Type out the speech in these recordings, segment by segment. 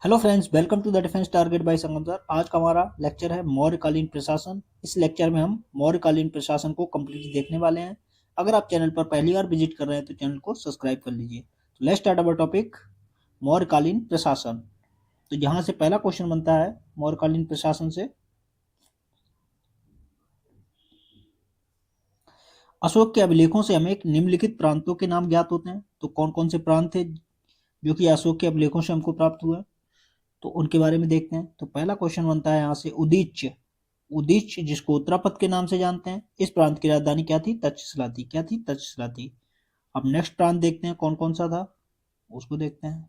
Hello friends, welcome to the defence target by Sangam sir. आज का हमारा लेक्चर है मौर्यकालीन प्रशासन। इस लेक्चर में हम मौर्यकालीन प्रशासन को कंप्लीटली देखने वाले हैं। अगर आप चैनल पर पहली बार विजिट कर रहे हैं तो चैनल को सब्सक्राइब कर लीजिए। तो लेट्स स्टार्ट अवर टॉपिक, मौर्यकालीन प्रशासन। तो यहाँ से पहला क्वेश्चन बनता है मौर्यकालीन प्रशासन से, अशोक के अभिलेखों से हमें एक निम्नलिखित प्रांतों के नाम ज्ञात होते हैं। तो कौन कौन से प्रांत थे जो कि अशोक के अभिलेखों से हमको प्राप्त हुए, तो उनके बारे में देखते हैं। तो पहला क्वेश्चन बनता है यहाँ से उदीच। उदीच जिसको उत्तरापद के नाम से जानते हैं, इस प्रांत की राजधानी क्या थी? तक्षशिला थी। क्या थी? तक्षशिला थी। अब नेक्स्ट प्रांत देखते हैं कौन कौन सा था, उसको देखते हैं।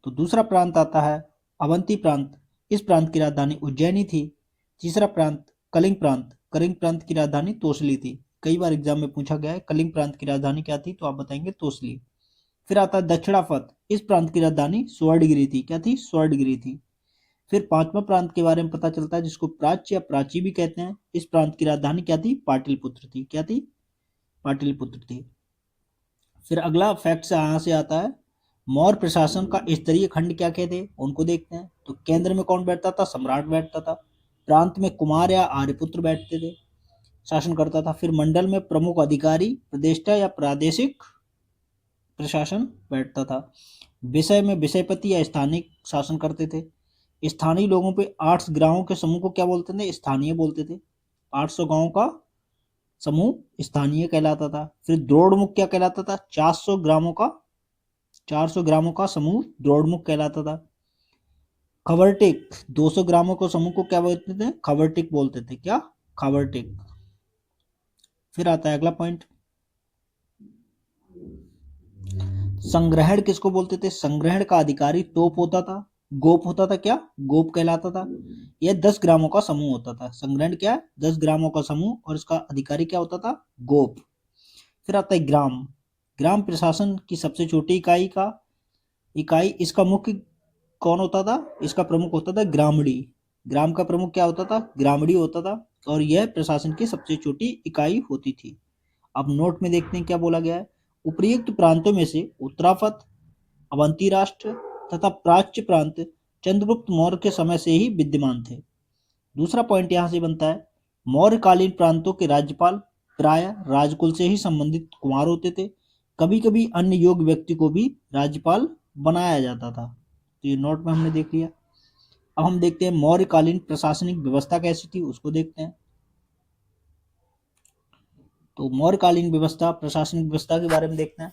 तो दूसरा प्रांत आता है अवंती प्रांत। इस प्रांत की राजधानी उज्जैनी थी। तीसरा प्रांत कलिंग प्रांत। कलिंग प्रांत की राजधानी तोसली थी। कई बार एग्जाम में पूछा गया है कलिंग प्रांत की राजधानी क्या थी, तो आप बताएंगे तोसली। फिर आता है दक्षिणापथ। इस प्रांत की राजधानी स्वर्णगिरी थी। क्या थी? स्वर्णगिरी थी। फिर पांचवा प्रांत के बारे में पता चलता है जिसको प्राच्य या प्राची भी कहते हैं। इस प्रांत की राजधानी क्या थी? पाटलिपुत्र थी। क्या थी? पाटलिपुत्र थी। फिर अगला फैक्ट यहाँ से आता है मौर्य प्रशासन का स्तरीय खंड क्या क्या थे, उनको देखते हैं। तो केंद्र में कौन बैठता था? सम्राट बैठता था। प्रांत में कुमार या आर्यपुत्र बैठते थे, शासन करता था। फिर मंडल में प्रमुख अधिकारी, प्रदेष्टा या प्रादेशिक प्रशासन बैठता था। विषय में विषयपति या स्थानिक शासन करते थे। स्थानीय लोगों पे 8 गांवों के समूह को क्या बोलते थे? स्थानीय बोलते थे। 800 गांवों का समूह स्थानीय कहलाता था। फिर द्रोणमुख क्या कहलाता था? 400 ग्रामों का समूह द्रोणमुख कहलाता था। खबरटिक 200 ग्रामों के समूह को क्या बोलते थे? खबरटिक बोलते थे। क्या? खबरटिक। फिर आता है अगला पॉइंट, संग्रहण किसको बोलते थे? संग्रहण का अधिकारी तोप होता था, गोप होता था। क्या? गोप कहलाता था। यह 10 ग्रामों का समूह होता था। संग्रहण क्या है? 10 ग्रामों का समूह, और इसका अधिकारी क्या होता था? गोप। फिर आता है ग्राम। ग्राम प्रशासन की सबसे छोटी इकाई इसका मुख्य कौन होता था? इसका प्रमुख होता था ग्रामड़ी। ग्राम का प्रमुख क्या होता था? ग्रामड़ी होता था, और यह प्रशासन की सबसे छोटी इकाई होती थी। अब नोट में देखते हैं क्या बोला गया है। उपर्युक्त प्रांतों में से उत्तरापथ, अवंती राष्ट्र तथा प्राच्य प्रांत चंद्रगुप्त मौर्य के समय से ही विद्यमान थे। दूसरा पॉइंट यहां से बनता है मौर्यकालीन प्रांतों के राज्यपाल प्राय राजकुल से ही संबंधित कुमार होते थे। कभी कभी अन्य योग्य व्यक्ति को भी राज्यपाल बनाया जाता था। तो ये नोट में हमने देख लिया। अब हम देखते हैं मौर्यकालीन प्रशासनिक व्यवस्था कैसी थी, उसको देखते हैं। तो मौर्यकालीन व्यवस्था, प्रशासनिक व्यवस्था के बारे में देखते हैं।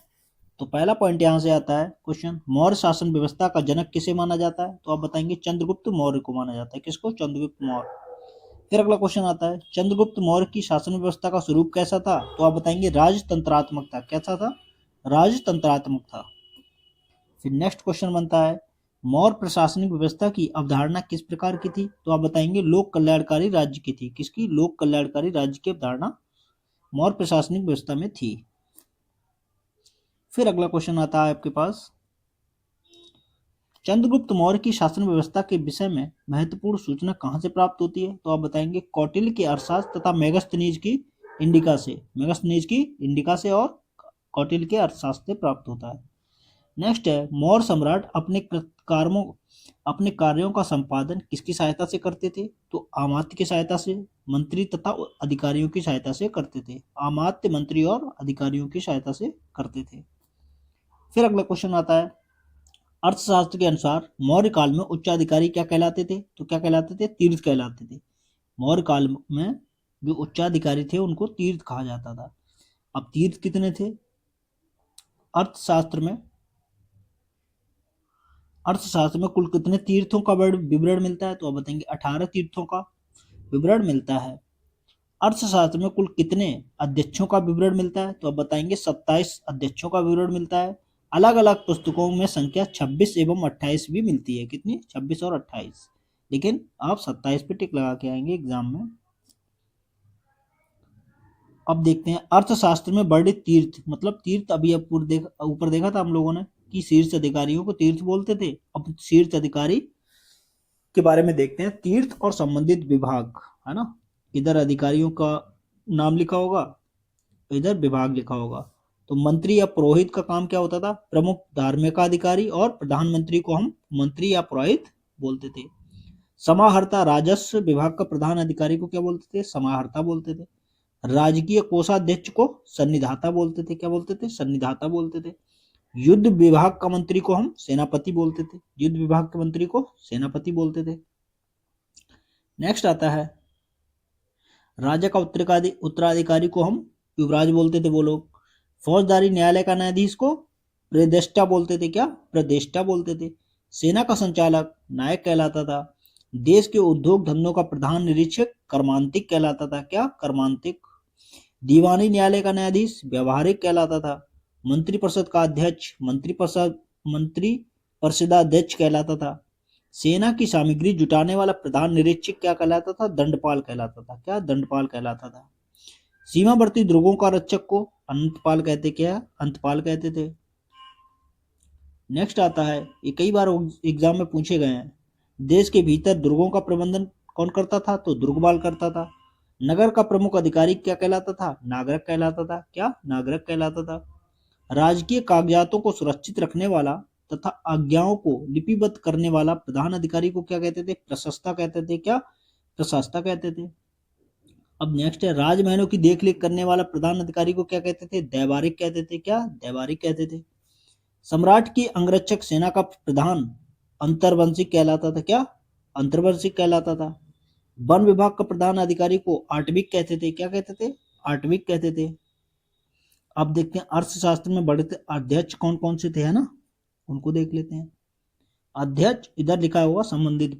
तो पहला पॉइंट यहाँ से आता है क्वेश्चन, मौर्य शासन व्यवस्था का जनक किसे माना जाता है? तो आप बताएंगे चंद्रगुप्त मौर्य को माना जाता है। किसको? चंद्रगुप्त मौर्य। फिर अगला क्वेश्चन आता है चंद्रगुप्त मौर्य की शासन व्यवस्था का स्वरूप कैसा था? तो आप बताएंगे राजतंत्रात्मक था। कैसा था? राजतंत्रात्मक था। फिर नेक्स्ट क्वेश्चन बनता है मौर्य प्रशासनिक व्यवस्था की अवधारणा किस प्रकार की थी? तो आप बताएंगे लोक कल्याणकारी राज्य की थी। किसकी? लोक कल्याणकारी राज्य की अवधारणा मौर्य प्रशासनिक व्यवस्था में थी। फिर अगला क्वेश्चन आता है आपके पास, चंद्रगुप्त मौर्य की शासन व्यवस्था के विषय में महत्वपूर्ण सूचना कहाँ से प्राप्त होती है? तो आप बताएंगे कौटिल्य के अर्थशास्त्र तथा मेगस्थनीज की इंडिका से। मेगस्थनीज की इंडिका से और कौटिल्य के अर्थशास्त्र से प्राप्त होता है। नेक्स्ट है मौर्य सम्राट अपने कार्यों का संपादन किसकी सहायता से करते थे? तो अमात्य की सहायता से, मंत्री तथा अधिकारियों की सहायता से करते थे। अमात्य, मंत्री और अधिकारियों की सहायता से करते थे। फिर अगला क्वेश्चन आता है अर्थशास्त्र के अनुसार मौर्य काल में उच्चाधिकारी क्या कहलाते थे? तो क्या कहलाते थे? तीर्थ कहलाते थे। मौर्य काल में जो उच्चाधिकारी थे उनको तीर्थ कहा जाता था। अब तीर्थ कितने थे? अर्थशास्त्र में कुल कितने तीर्थों का विवरण मिलता है? तो आप बताएंगे 18 तीर्थों का विवरण मिलता है। अर्थशास्त्र में कुल कितने अध्यक्षों का विवरण मिलता है? तो आप बताएंगे 27 अध्यक्षों का विवरण मिलता है। अलग अलग पुस्तकों में संख्या 26 एवं 28 भी मिलती है। कितनी? 26 और 28, लेकिन आप 27 पे टिक लगा के आएंगे एग्जाम में। अब देखते हैं अर्थशास्त्र में वर्णित तीर्थ, मतलब तीर्थ अभी ऊपर देखा था हम लोगों ने कि शीर्ष अधिकारियों को तीर्थ बोलते थे। अब शीर्ष अधिकारी के बारे में देखते हैं। तीर्थ और संबंधित विभाग, है ना, इधर अधिकारियों का नाम लिखा होगा, इधर विभाग लिखा होगा। तो मंत्री या पुरोहित का काम क्या होता था? प्रमुख धार्मिक अधिकारी, और प्रधानमंत्री को हम मंत्री या पुरोहित बोलते थे। समाहर्ता, राजस्व विभाग का प्रधान अधिकारी को क्या बोलते थे? समाहर्ता बोलते थे। राजकीय कोषाध्यक्ष को सन्निधाता बोलते थे। क्या बोलते थे? सन्निधाता बोलते थे। युद्ध विभाग का मंत्री को हम सेनापति बोलते थे। युद्ध विभाग के मंत्री को सेनापति बोलते थे। नेक्स्ट आता है राजा का उत्तराधिकारी को हम युवराज बोलते थे वो लोग। फौजदारी न्यायालय का न्यायाधीश को प्रेदेष्टा बोलते थे। क्या? प्रेदेष्टा बोलते थे। सेना का संचालक नायक कहलाता था। देश के उद्योग धंधों का प्रधान निरीक्षक कर्मांतिक कहलाता था। क्या? कर्मांतिक। दीवानी न्यायालय का न्यायाधीश व्यवहारिक कहलाता था। मंत्रिपरिषद का अध्यक्ष मंत्रिपरिषदाध्यक्ष कहलाता था। सेना की सामग्री जुटाने वाला प्रधान निरीक्षक क्या कहलाता था? दंडपाल कहलाता था। क्या? दंडपाल कहलाता था। सीमावर्ती दुर्गों का रक्षक को अंतपाल कहते। क्या? अंतपाल कहते थे। नेक्स्ट आता है, ये कई बार एग्जाम में पूछे गए हैं, देश के भीतर दुर्गों का प्रबंधन कौन करता था? तो दुर्गपाल करता था। नगर का प्रमुख अधिकारी क्या कहलाता था? नागरिक कहलाता था। क्या? नागरिक कहलाता था। राजकीय कागजातों को सुरक्षित रखने वाला तथा आज्ञाओं को लिपिबद्ध करने वाला प्रधान अधिकारी को क्या कहते थे? प्रशस्ता कहते थे। क्या? प्रशस्ता कहते थे। अब नेक्स्ट है, राजमहलों की देखरेख करने वाला प्रधान अधिकारी को क्या कहते थे? दैवारिक कहते थे। क्या? दैवारिक कहते थे। सम्राट की अंगरक्षक सेना का प्रधान अंतर्वंशिक कहलाता था। क्या? अंतर्वंशिक कहलाता था। वन विभाग का प्रधान अधिकारी को आटविक कहते थे। क्या कहते थे? आटविक कहते थे। अब देखते हैं अर्थशास्त्र में बढ़ते अध्यक्ष कौन कौन से थे, है ना, उनको देख लेते हैं। अध्यक्ष इधर लिखा हुआ संबंधित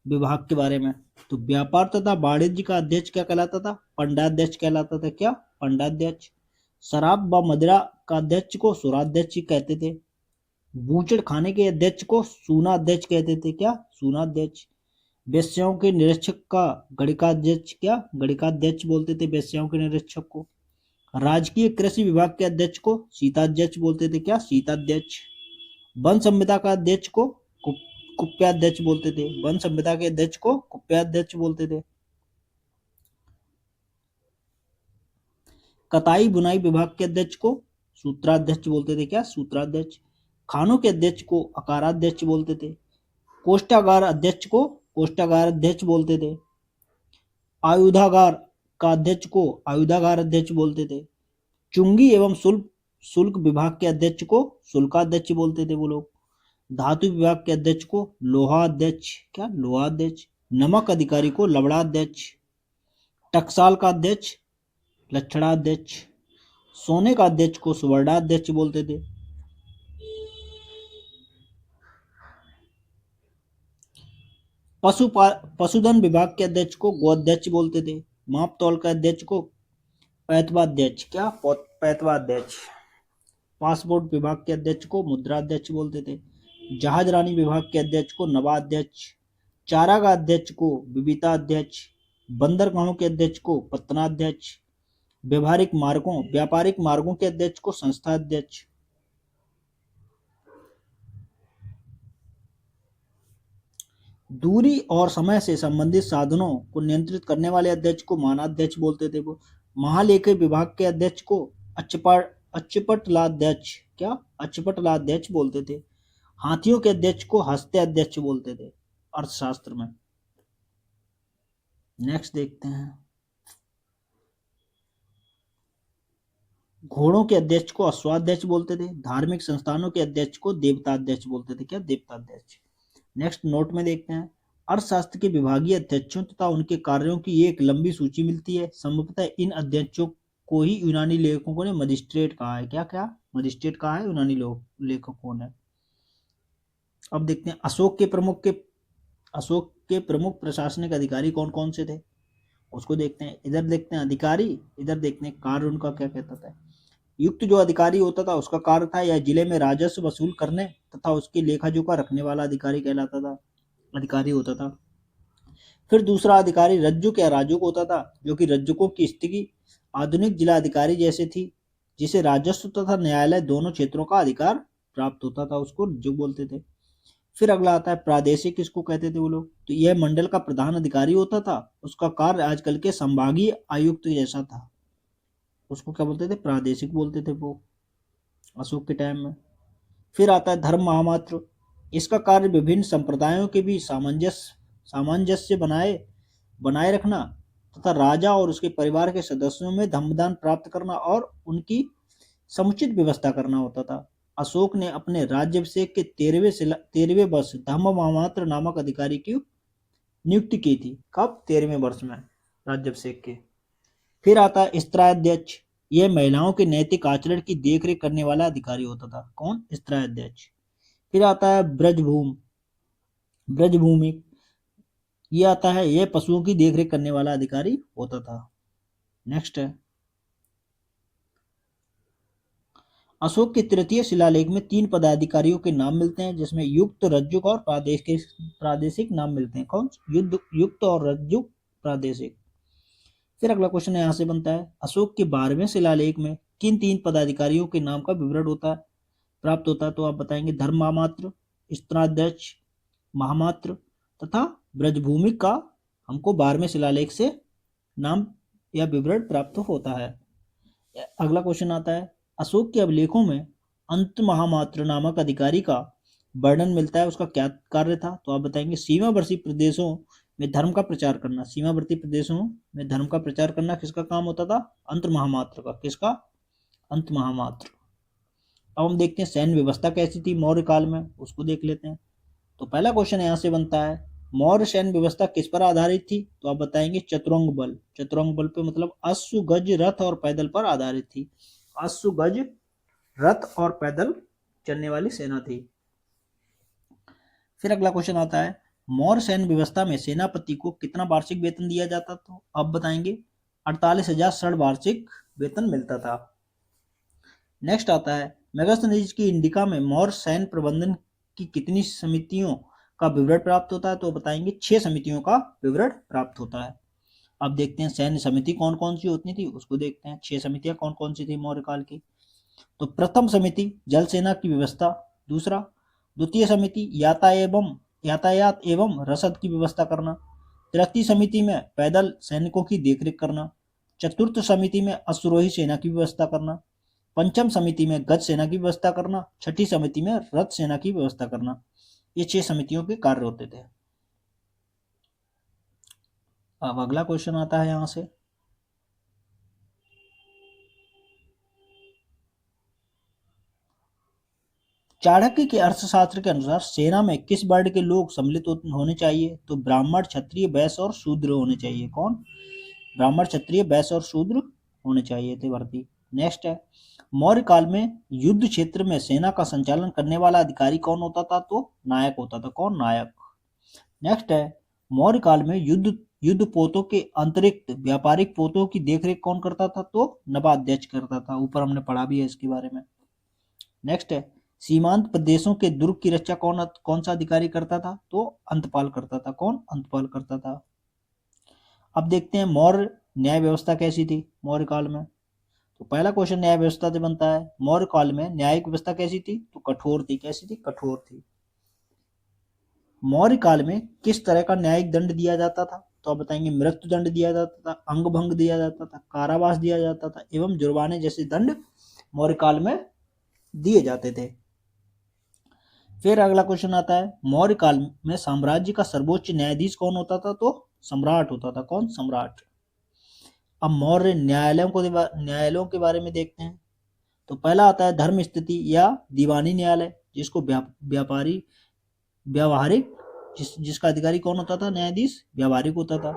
विभाग के बारे में। तो व्यापार तथा वाणिज्य का अध्यक्ष क्या कहलाता था? पंडाध्यक्ष कहलाता था। क्या? पंडाध्यक्ष। शराब व मदिरा का अध्यक्ष को सुराध्यक्ष कहते थे। बूचड़ खाने के अध्यक्ष को सूनाध्यक्ष कहते थे। क्या? सूनाध्यक्ष। वेश्याओं के निरीक्षक का गणिकाध्यक्ष। क्या? गणिकाध्यक्ष बोलते थे वेश्याओं के निरीक्षक को। राजकीय कृषि विभाग के अध्यक्ष को शीताध्यक्ष बोलते थे। क्या? शीताध्यक्ष। वन संविदा का अध्यक्ष को कुप्याध्यक्ष बोलते थे। वन संविदा के अध्यक्ष को कुप्याध्यक्ष बोलते थे। कताई बुनाई विभाग के अध्यक्ष को सूत्राध्यक्ष बोलते थे। क्या? सूत्राध्यक्ष। खानों के अध्यक्ष को अकाराध्यक्ष बोलते थे। कोष्ठागार अध्यक्ष को कोष्ठागार अध्यक्ष बोलते थे। आयुधागार का अध्यक्ष को आयुधागार अध्यक्ष बोलते थे। चुंगी एवं शुल्क विभाग के अध्यक्ष को शुल्काध्यक्ष बोलते थे वो लोग। धातु विभाग के अध्यक्ष को लोहाध्यक्ष। क्या? लोहाध्यक्ष। नमक अधिकारी को लवणाध्यक्ष। टकसाल का अध्यक्ष लक्षणाध्यक्ष। सोने का अध्यक्ष को सुवर्णाध्यक्ष बोलते थे। पशुधन विभाग के अध्यक्ष को गोअध्यक्ष बोलते थे। माप तौल के अध्यक्ष को पैतवाध्यक्ष। क्या? पैतवाध्यक्ष। पासपोर्ट विभाग के अध्यक्ष को मुद्राध्यक्ष बोलते थे। जहाज रानी विभाग के अध्यक्ष को नवाध्यक्ष। चारागाह अध्यक्ष को विविताध्यक्ष। बंदरगाहों के अध्यक्ष को पत्तनाध्यक्ष। व्यापारिक मार्गों के अध्यक्ष को संस्थाध्यक्ष। दूरी और समय से संबंधित साधनों को नियंत्रित करने वाले अध्यक्ष को मानाध्यक्ष बोलते थे वो। महालेखा विभाग के अध्यक्ष को अच्चपटलाध्यक्ष। क्या? अच्चपटलाध्यक्ष बोलते थे। हाथियों के अध्यक्ष को हस्त्याध्यक्ष बोलते थे अर्थशास्त्र में। नेक्स्ट देखते हैं, घोड़ों के अध्यक्ष को अश्वाध्यक्ष बोलते थे। धार्मिक संस्थानों के अध्यक्ष को देवताध्यक्ष बोलते थे। क्या? देवताध्यक्ष। नेक्स्ट नोट में देखते हैं, अर्थशास्त्र के विभागीय अध्यक्षों तथा उनके कार्यों की एक लंबी सूची मिलती है। संभवतः इन अध्यक्षों को ही यूनानी लेखकों ने मजिस्ट्रेट कहा है। क्या? क्या? मजिस्ट्रेट कहा है यूनानी लेखकों ने। अब देखते हैं अशोक के प्रमुख प्रशासनिक अधिकारी कौन कौन से थे, उसको देखते हैं। इधर देखते हैं अधिकारी, इधर देखते हैं कार्य उनका क्या कहता था। युक्त जो अधिकारी होता था उसका कार्य था यह जिले में राजस्व वसूल करने तथा उसकी लेखा जोखा रखने वाला अधिकारी कहलाता था, अधिकारी होता था। फिर दूसरा अधिकारी रज्जुक या राजुक होता था, जो कि रज्जुकों की स्थिति आधुनिक जिला अधिकारी जैसे थी, जिसे राजस्व तथा न्यायालय दोनों क्षेत्रों का अधिकार प्राप्त होता था, उसको रज्जुक बोलते थे। फिर अगला आता है प्रादेशिक, किसको कहते थे वो लोग, तो यह मंडल का प्रधान अधिकारी होता था। उसका कार्य आजकल के संभागीय आयुक्त जैसा था। उसको क्या बोलते थे, प्रादेशिक बोलते थे वो अशोक के टाइम में। फिर आता है धर्म महामात्र। इसका कार्य विभिन्न संप्रदायों के बीच सामंजस्य बनाए बनाए रखना तथा राजा और उसके परिवार के सदस्यों में धर्मदान प्राप्त करना और उनकी समुचित व्यवस्था करना होता था। अशोक ने अपने राज्याभिषेक के 13वें वर्ष धर्म महामात्र नामक अधिकारी की नियुक्ति की थी। कब? 13वें वर्ष में राज्याभिषेक के। फिर आता है स्त्राध्यक्ष। यह महिलाओं के नैतिक आचरण की देखरेख करने वाला अधिकारी होता था। कौन? स्त्राध्यक्ष। फिर आता है ब्रजभूमि। ये आता है, यह पशुओं की देखरेख करने वाला अधिकारी होता था। नेक्स्ट है, अशोक के तृतीय शिलालेख में 3 पदाधिकारियों के नाम मिलते हैं, जिसमें युक्त, रज्जुक और प्रादेशिक नाम मिलते हैं। कौन? युक्त और रज्जुक, प्रादेशिक। फिर अगला क्वेश्चन यहाँ से बनता है, अशोक के 12वें शिलालेख में किन 3 पदाधिकारियों के नाम का विवरण प्राप्त होता है? तो आप बताएंगे धर्म महामात्र, स्त्राध्यक्ष, महामात्र तथा ब्रजभूमि का हमको 12वें शिलालेख से नाम या विवरण प्राप्त होता है। अगला क्वेश्चन आता है, अशोक के अभिलेखों में अंत महामात्र नामक अधिकारी का वर्णन मिलता है, उसका क्या कार्य था? तो आप बताएंगे सीमावर्ती प्रदेशों में धर्म का प्रचार करना। सीमावर्ती प्रदेशों में धर्म का प्रचार करना किसका काम होता था? अंत महामात्र का। किसका? अंत महामात्र। अब हम देखते हैं सैन्य व्यवस्था कैसी थी मौर्य काल में, उसको देख लेते हैं। तो पहला क्वेश्चन यहाँ से बनता है, मौर्य सैन्य व्यवस्था किस पर आधारित थी? तो आप बताएंगे चतुरंग बल। चतुरंग बल पे मतलब अश्व, गज, रथ और पैदल पर आधारित थी। अश्व, गज, रथ और पैदल चलने वाली सेना थी। फिर अगला क्वेश्चन आता है, मौर्य सैन्य व्यवस्था में सेनापति को कितना वार्षिक वेतन दिया जाता? तो अब बताएंगे 48,000 षड्वार्षिक वेतन मिलता था। नेक्स्ट आता है, मेगास्थनीज की इंडिका में मौर्य सैन्य प्रबंधन की कितनी समितियों का विवरण प्राप्त होता है? तो बताएंगे 6 समितियों का विवरण प्राप्त होता है। अब देखते हैं सैन्य समिति कौन कौन सी होती थी, उसको देखते हैं। 6 समितियां कौन कौन सी थी मौर्य काल की? तो प्रथम समिति जल सेना की व्यवस्था। दूसरा, द्वितीय समिति यातायात एवं रसद की व्यवस्था करना। तृतीय समिति में पैदल सैनिकों की देखरेख करना। चतुर्थ समिति में अश्वरोही सेना की व्यवस्था करना। पंचम समिति में गज सेना की व्यवस्था करना। छठी समिति में रथ सेना की व्यवस्था करना। ये 6 समितियों के कार्य होते थे। अब अगला क्वेश्चन आता है यहां से, चाणक्य के अर्थशास्त्र के अनुसार सेना में किस वर्ण के लोग सम्मिलित होने चाहिए? तो ब्राह्मण, क्षत्रिय, वैश्य और शूद्र होने चाहिए। कौन? ब्राह्मण, क्षत्रिय, वैश्य और शूद्र होने चाहिए थे भर्ती। नेक्स्ट है, मौर्य काल में युद्ध क्षेत्र में सेना का संचालन करने वाला अधिकारी कौन होता था? तो नायक होता था। कौन? नायक। नेक्स्ट है, मौर्य काल में युद्ध पोतों के अतिरिक्त व्यापारिक पोतों की देखरेख कौन करता था? तो नवाध्यक्ष करता था। ऊपर हमने पढ़ा भी है इसके बारे में। नेक्स्ट है, सीमांत प्रदेशों के दुर्ग की रक्षा कौन सा अधिकारी करता था? तो अंतपाल करता था। कौन? अंतपाल करता था। अब देखते हैं मौर्य न्याय व्यवस्था कैसी थी मौर्य काल में। तो पहला क्वेश्चन न्याय व्यवस्था से बनता है, मौर्य काल में न्यायिक व्यवस्था कैसी थी? तो कठोर थी। कैसी थी? कठोर थी। मौर्य काल में किस तरह का न्यायिक दंड दिया जाता था? तो आप बताएंगे मृत्यु दंड दिया जाता था, अंग भंग दिया जाता था, कारावास दिया जाता था एवं जुर्माने जैसे दंड मौर्य काल में दिए जाते थे। फिर अगला क्वेश्चन आता है, मौर्य काल में साम्राज्य का सर्वोच्च न्यायाधीश कौन होता था? तो सम्राट होता था। कौन? सम्राट। अब मौर्य न्यायालयों के बारे में देखते हैं। तो पहला आता है धर्म स्थिति या दीवानी न्यायालय, जिसको व्यावहारिक जिसका अधिकारी कौन होता था? न्यायाधीश व्यावहारिक होता था।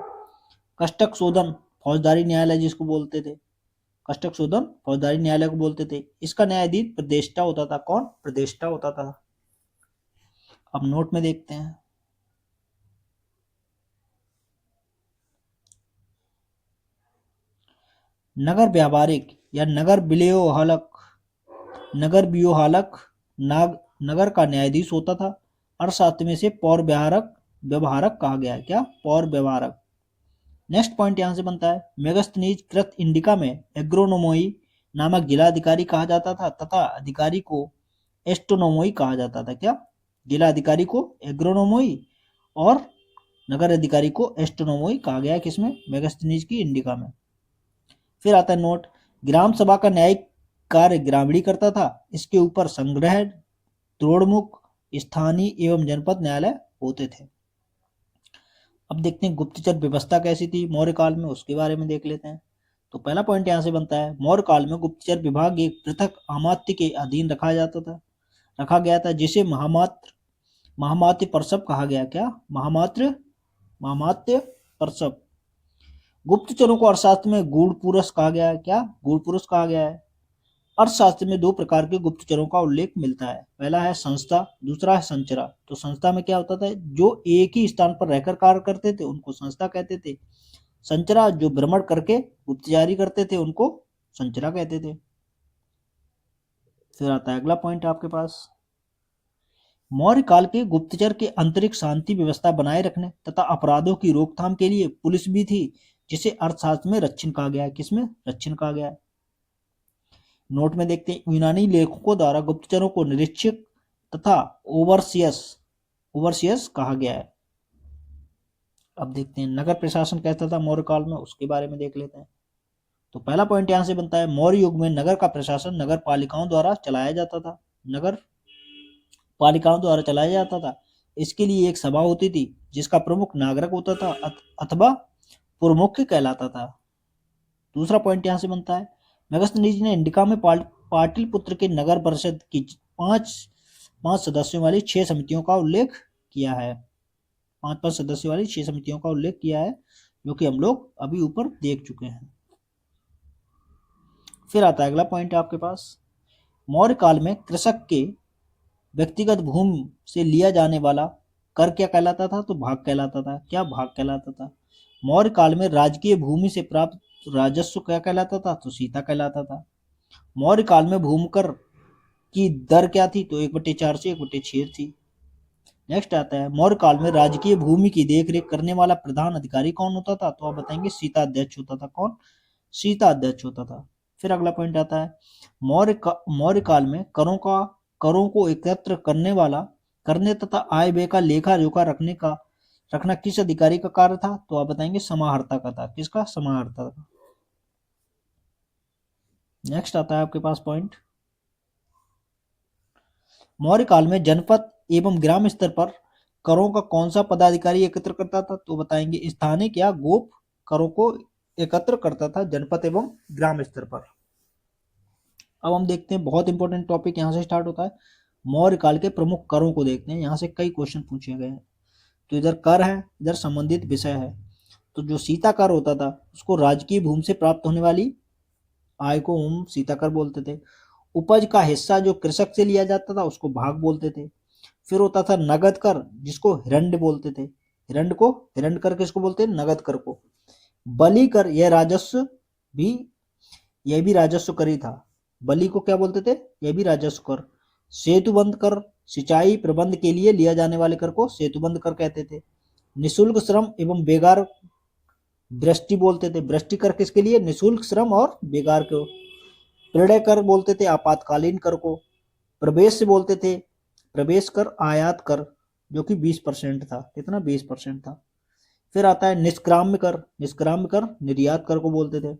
कष्टक शोधन फौजदारी न्यायालय जिसको बोलते थे, कष्टक शोधन फौजदारी न्यायालय को बोलते थे। इसका न्यायाधीश प्रदेष्टा होता था। कौन? प्रदेष्टा होता था। अब नोट में देखते हैं, नगर व्यावहारिक या नगर व्यूहालक नगर का न्यायाधीश होता था। अर्थशास्त्र में से पौर व्यवहारक कहा गया है। क्या? पौर व्यवहारक। नेक्स्ट पॉइंट यहां से बनता है, मेगास्थनीज कृत इंडिका में एग्रोनोमोई नामक जिलाधिकारी कहा जाता था तथा अधिकारी को एस्ट्रोनोमोई कहा जाता था। क्या? जिला अधिकारी को एग्रोनोमोई और नगर अधिकारी को एस्ट्रोनोमोई कहा गया है। किसमें? मेगास्थनीज की इंडिका में। फिर आता है नोट, ग्राम सभा का न्यायिक कार्य ग्रामीणी करता था। इसके ऊपर संग्रह, द्रोणमुख, स्थानीय एवं जनपद न्यायालय होते थे। अब देखते हैं गुप्तचर व्यवस्था कैसी थी मौर्य काल में, उसके बारे में देख लेते हैं। तो पहला पॉइंट यहाँ से बनता है, मौर्य काल में गुप्तचर विभाग एक पृथक अमात्य के अधीन रखा गया था, जिसे महामात्य पर्षद कहा गया। क्या? महामात्य पर्षद। गुप्तचरों को अर्थशास्त्र में गूढ़ पुरुष कहा गया है। क्या? गूढ़ पुरुष कहा गया है। अर्थशास्त्र में दो प्रकार के गुप्तचरों का उल्लेख मिलता है, पहला है संस्था, दूसरा है संचरा। तो संस्था में क्या होता था, जो एक ही स्थान पर रहकर कार्य करते थे उनको संस्था कहते थे। संचरा जो भ्रमण करके गुप्तचारी करते थे उनको संचरा कहते थे। फिर आता है अगला पॉइंट आपके पास, मौर्य काल के गुप्तचर के आंतरिक शांति व्यवस्था बनाए रखने तथा अपराधों की रोकथाम के लिए पुलिस भी थी, जिसे अर्थशास्त्र में रक्षण कहा गया है। किसमें? रक्षण कहा गया है। नोट में देखते हैं, यूनानी लेखकों द्वारा गुप्तचरों को निरीक्षक तथा ओवरसियस कहा गया है। अब देखते हैं नगर प्रशासन कैसा था मौर्य काल में, उसके बारे में देख लेते हैं। तो पहला पॉइंट यहां से बनता है, मौर्य युग में नगर का प्रशासन नगर पालिकाओं द्वारा चलाया जाता था। नगर पालिकाओं द्वारा चलाया जाता था। इसके लिए एक सभा होती थी, जिसका प्रमुख नागरिक होता था अथवा पुरमुख्य कहलाता था। दूसरा पॉइंट यहां से बनता है, मेगास्थनीज ने इंडिका में पाटलिपुत्र के नगर परिषद की पांच सदस्यों वाली 6 समितियों का उल्लेख किया है। पांच सदस्यों वाली 6 समितियों का उल्लेख किया है, जो कि हम लोग अभी ऊपर देख चुके हैं। फिर आता है अगला पॉइंट आपके पास, मौर्य काल में कृषक के व्यक्तिगत भूमि से लिया जाने वाला कर क्या कहलाता था? तो भाग कहलाता था। क्या? भाग कहलाता था। मौर्य काल में राजकीय भूमि से प्राप्त राजस्व क्या कहलाता था? तो सीता कहलाता था। मौर्य काल में भूमि कर की दर क्या थी? तो 1/4 से 1/6 थी। नेक्स्ट आता है, मौर्य काल में राजकीय भूमि की देखरेख करने वाला प्रधान अधिकारी कौन होता था? तो आप बताएंगे सीता अध्यक्ष होता था। कौन? सीता अध्यक्ष होता था। फिर अगला पॉइंट आता है, मौर्य काल में करों को एकत्र करने तथा आय व्यय का लेखा जोखा रखना किस अधिकारी का कार्य था? तो आप बताएंगे समाहर्ता का था। किसका? समाहर्ता का। नेक्स्ट आता है आपके पास पॉइंट, मौर्य काल में जनपद एवं ग्राम स्तर पर करों का कौन सा पदाधिकारी एकत्र करता था? तो बताएंगे स्थानिक या गोप करों को एकत्र करता था जनपद एवं ग्राम स्तर पर। अब हम देखते हैं, बहुत इंपॉर्टेंट टॉपिक यहाँ से स्टार्ट होता है, मौर्य काल के प्रमुख करों को देखते हैं। यहाँ से कई क्वेश्चन पूछे गए हैं। तो इधर कर है, इधर संबंधित विषय है। तो जो सीता कर होता था, उसको राजकीय भूमि से प्राप्त होने वाली आय को हम सीता कर बोलते थे। उपज का हिस्सा जो कृषक से लिया जाता था, उसको भाग बोलते थे। फिर होता था नगद कर, जिसको हिरण्य बोलते थे। हिरण्य कर किसको बोलते हैं? नगद कर को। बलि कर, यह भी राजस्व कर ही था। बलि को क्या बोलते थे? यह भी राजस्व कर। सेतुबंध कर, सिंचाई प्रबंध के लिए लिया जाने वाले कर को सेतुबंध कर कहते थे। निशुल्क श्रम एवं बेगार वृष्टि बोलते थे। वृष्टि कर किसके लिए? निशुल्क श्रम और बेगार को। प्रलय कर बोलते थे आपातकालीन कर को। प्रवेश से बोलते थे प्रवेश कर, आयात कर, जो कि 20% था। कितना? 20% था। फिर आता है निष्क्राम्य कर निर्यात कर को बोलते थे।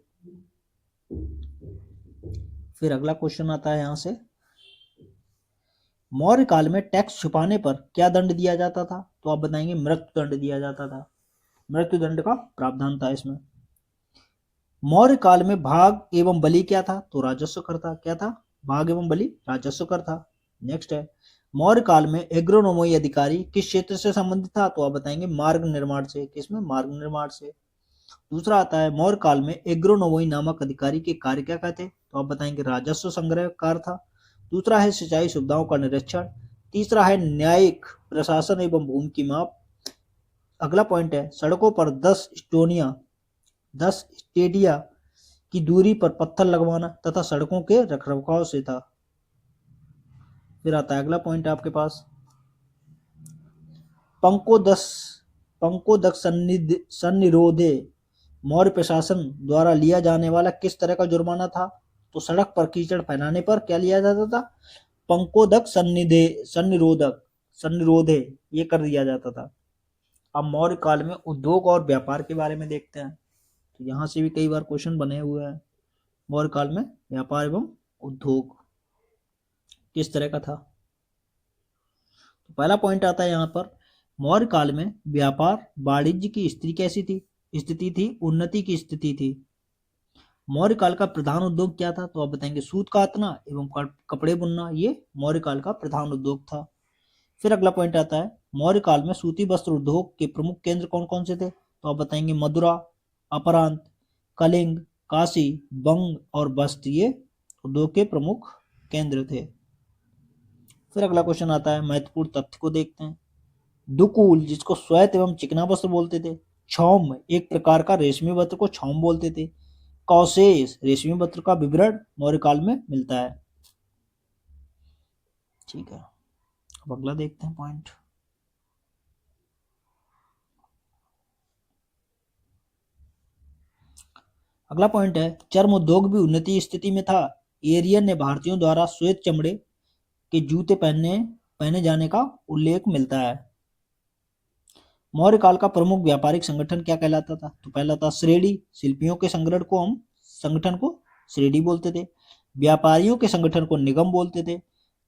फिर अगला क्वेश्चन आता है यहां से, मौर्य काल में टैक्स छुपाने पर क्या दंड दिया जाता था? तो आप बताएंगे मृत्यु दंड दिया जाता था। मृत्यु दंड का प्रावधान था इसमें। मौर्य काल में भाग एवं बलि क्या था? तो राजस्व कर था। क्या था? भाग एवं बलि राजस्व कर था। नेक्स्ट है, मौर्य काल में एग्रोनोमी अधिकारी किस क्षेत्र से संबंधित था? तो आप बताएंगे मार्ग निर्माण से। किसमें? मार्ग निर्माण से। दूसरा आता है, मौर्य काल में एग्रोनोमी नामक अधिकारी के कार्य क्या कहते? तो आप बताएंगे राजस्व संग्रह कार्य था। दूसरा है सिंचाई सुविधाओं का निरीक्षण। तीसरा है न्यायिक प्रशासन एवं भूमि की माप। अगला पॉइंट है, सड़कों पर 10 स्टेडिया की दूरी पर पत्थर लगवाना तथा सड़कों के रखरखाव से था। फिर आता है अगला पॉइंट आपके पास, पंकोदक सन्निरोधे मौर्य प्रशासन द्वारा लिया जाने वाला किस तरह का जुर्माना था? तो सड़क पर कीचड़ फैलाने पर क्या लिया जाता था? पंकोदक सन्निरोधे ये कर दिया जाता था। अब मौर्य काल में उद्योग और व्यापार के बारे में देखते हैं। तो यहाँ से भी कई बार क्वेश्चन बने हुए हैं। मौर्य काल में व्यापार एवं उद्योग किस तरह का था? तो पहला पॉइंट आता है यहाँ पर, मौर्य काल में व्यापार वाणिज्य की स्थिति थी, उन्नति की स्थिति थी। मौर्य काल का प्रधान उद्योग क्या था? तो आप बताएंगे सूत कातना एवं कपड़े बुनना, ये मौर्य काल का प्रधान उद्योग था। फिर अगला पॉइंट आता है, मौर्य काल में सूती वस्त्र उद्योग के प्रमुख केंद्र कौन कौन से थे? तो आप बताएंगे मदुरा, अपरांत, कलिंग, काशी, बंग और बस्त, ये उद्योग के प्रमुख केंद्र थे। फिर अगला क्वेश्चन आता है, महत्वपूर्ण तथ्य को देखते हैं। दुकूल, जिसको श्वेत एवं चिकना वस्त्र बोलते थे। क्षौम, एक प्रकार का रेशमी वस्त्र को क्षौम बोलते थे। कौशेष, रेशमी वस्त्र का विवरण मौर्य काल में मिलता है। ठीक है, अब अगला देखते हैं पॉइंट। अगला पॉइंट है, चर्म उद्योग भी उन्नति स्थिति में था। एरियन ने भारतीयों द्वारा श्वेत चमड़े के जूते पहने जाने का उल्लेख मिलता है। मौर्य काल का प्रमुख व्यापारिक संगठन क्या कहलाता था? तो पहला था श्रेणी, शिल्पियों के संगठन को श्रेणी बोलते थे। व्यापारियों के संगठन को निगम बोलते थे।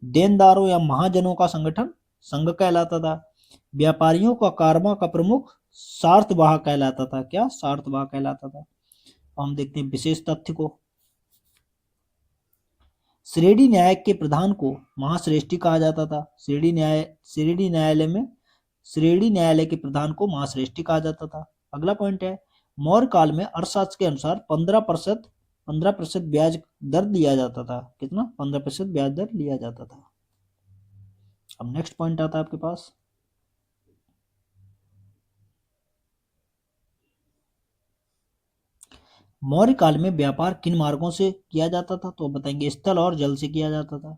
देनदारों या महाजनों का संगठन संघ कहलाता था। व्यापारियों का कारवां का प्रमुख सार्थवाह कहलाता था। क्या? सार्थवाह कहलाता था। हम देखते हैं विशेष तथ्य को। श्रेणी न्याय के प्रधान को महाश्रेष्ठी कहा जाता था। श्रेणी न्यायालय के प्रधान को महाश्रेष्ठी कहा जाता था। अगला पॉइंट है, मौर्य काल में अर्थशास्त्र के अनुसार 15% ब्याज दर लिया जाता था। कितना? 15% ब्याज दर लिया जाता था। अब नेक्स्ट पॉइंट आता है आपके पास, मौर्य काल में व्यापार किन मार्गों से किया जाता था? तो बताएंगे स्थल और जल से किया जाता था।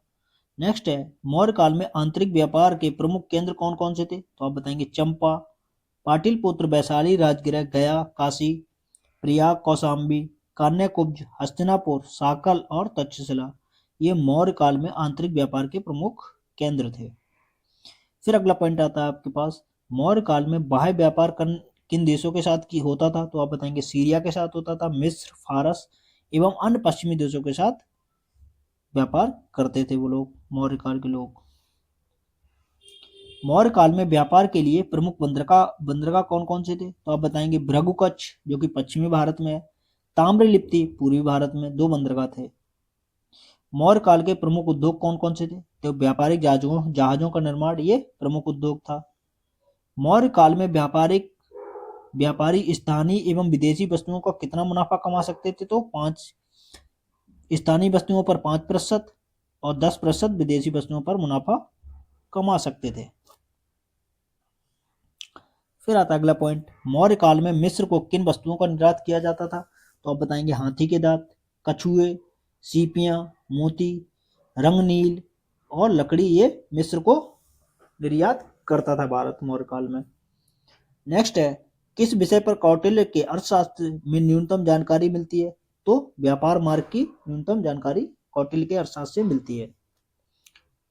नेक्स्ट है, मौर्य काल में आंतरिक व्यापार के प्रमुख केंद्र कौन कौन से थे? तो आप बताएंगे चंपा, पाटिलपुत्र, वैशाली राजगृह, गया, काशी, प्रयाग, कौशाम्बी, कान्याकुब्ज, हस्तिनापुर, साकल और तक्षशिला, ये मौर्य काल में आंतरिक व्यापार के प्रमुख केंद्र थे। फिर अगला पॉइंट आता है आपके पास, मौर्य काल में बाह्य व्यापार किन देशों के साथ की होता था? तो आप बताएंगे सीरिया के साथ होता था, मिस्र, फारस एवं अन्य पश्चिमी देशों के साथ व्यापार करते थे वो लोग, मौर्य काल के लोग। मौर्य काल में व्यापार के लिए प्रमुख बंदरगाह कौन कौन से थे? तो आप बताएंगे भृगुकच्छ, जो कि पश्चिमी भारत में है, ताम्रलिप्ति, पूर्वी भारत में, 2 बंदरगाह थे। मौर्य काल के प्रमुख उद्योग कौन कौन से थे? तो व्यापारिक जहाजों का निर्माण, ये प्रमुख उद्योग था। मौर्य काल में व्यापारी स्थानीय एवं विदेशी वस्तुओं का कितना मुनाफा कमा सकते थे? तो 5 स्थानीय वस्तुओं पर 5% और 10% विदेशी वस्तुओं पर मुनाफा कमा सकते थे। फिर आता अगला पॉइंट, मौर्य काल में मिस्र को किन वस्तुओं का निर्यात किया जाता था? तो आप बताएंगे हाथी के दांत, कछुए, सीपियां, मोती, रंगनील और लकड़ी, ये मिस्र को निर्यात करता था भारत मौर्य काल में। नेक्स्ट है, किस विषय पर कौटिल्य के अर्थशास्त्र में न्यूनतम जानकारी मिलती है? तो व्यापार मार्ग की न्यूनतम जानकारी कौटिल्य के अर्थशास्त्र से मिलती है।